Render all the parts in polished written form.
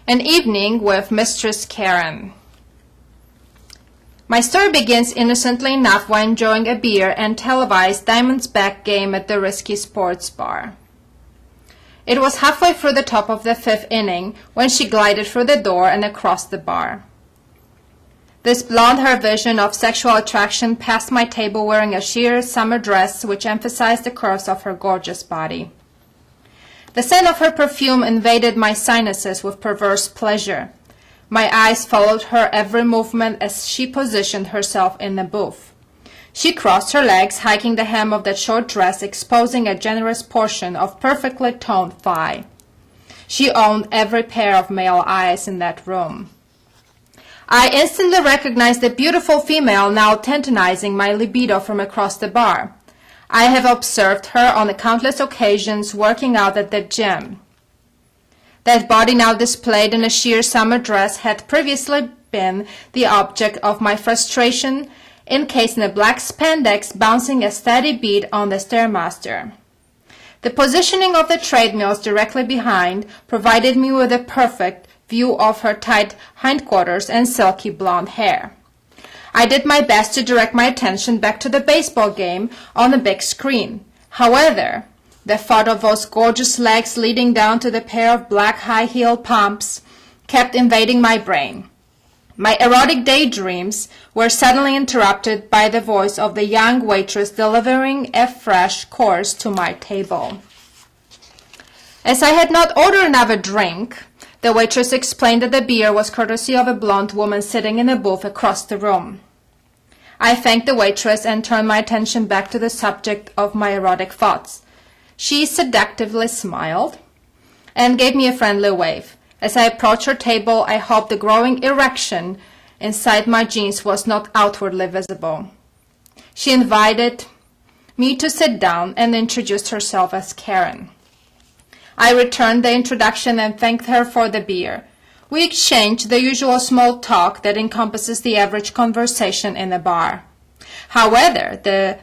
An evening with Mistress Karin. My story begins innocently enough while enjoying a beer and televised Diamond's Back game at the Risky Sports Bar. It was halfway through the top of the 5th inning when she glided through the door and across the bar. This blonde-haired vision of sexual attraction passed my table wearing a sheer summer dress which emphasized the curves of her gorgeous body. The scent of her perfume invaded my sinuses with perverse pleasure. My eyes followed her every movement as she positioned herself in the booth. She crossed her legs, hiking the hem of that short dress, exposing a generous portion of perfectly toned thigh. She owned every pair of male eyes in that room. I instantly recognized the beautiful female now tantalizing my libido from across the bar. I have observed her on countless occasions working out at the gym. That body now displayed in a sheer summer dress had previously been the object of my frustration, encased in a black spandex bouncing a steady beat on the Stairmaster. The positioning of the treadmills directly behind provided me with a perfect view of her tight hindquarters and silky blonde hair. I did my best to direct my attention back to the baseball game on the big screen. However, the thought of those gorgeous legs leading down to the pair of black high-heeled pumps kept invading my brain. My erotic daydreams were suddenly interrupted by the voice of the young waitress delivering a fresh course to my table. As I had not ordered another drink, the waitress explained that the beer was courtesy of a blonde woman sitting in a booth across the room. I thanked the waitress and turned my attention back to the subject of my erotic thoughts. She seductively smiled and gave me a friendly wave. As I approached her table, I hoped the growing erection inside my jeans was not outwardly visible. She invited me to sit down and introduced herself as Karin. I returned the introduction and thanked her for the beer. We exchanged the usual small talk that encompasses the average conversation in a bar. However, the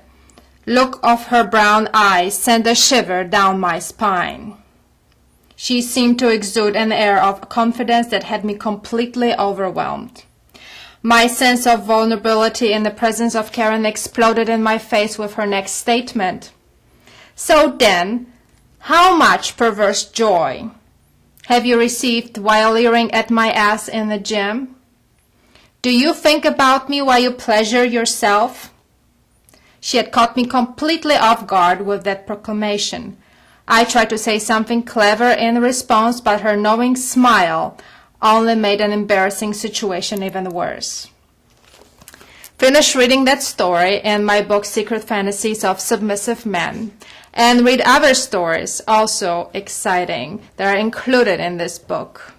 look of her brown eyes sent a shiver down my spine. She seemed to exude an air of confidence that had me completely overwhelmed. My sense of vulnerability in the presence of Karin exploded in my face with her next statement. So then, how much perverse joy have you received while leering at my ass in the gym? Do you think about me while you pleasure yourself? She had caught me completely off guard with that proclamation. I tried to say something clever in response, but her knowing smile only made an embarrassing situation even worse. Finish reading that story in my book Secret Fantasies of Submissive Men, and read other stories also exciting that are included in this book.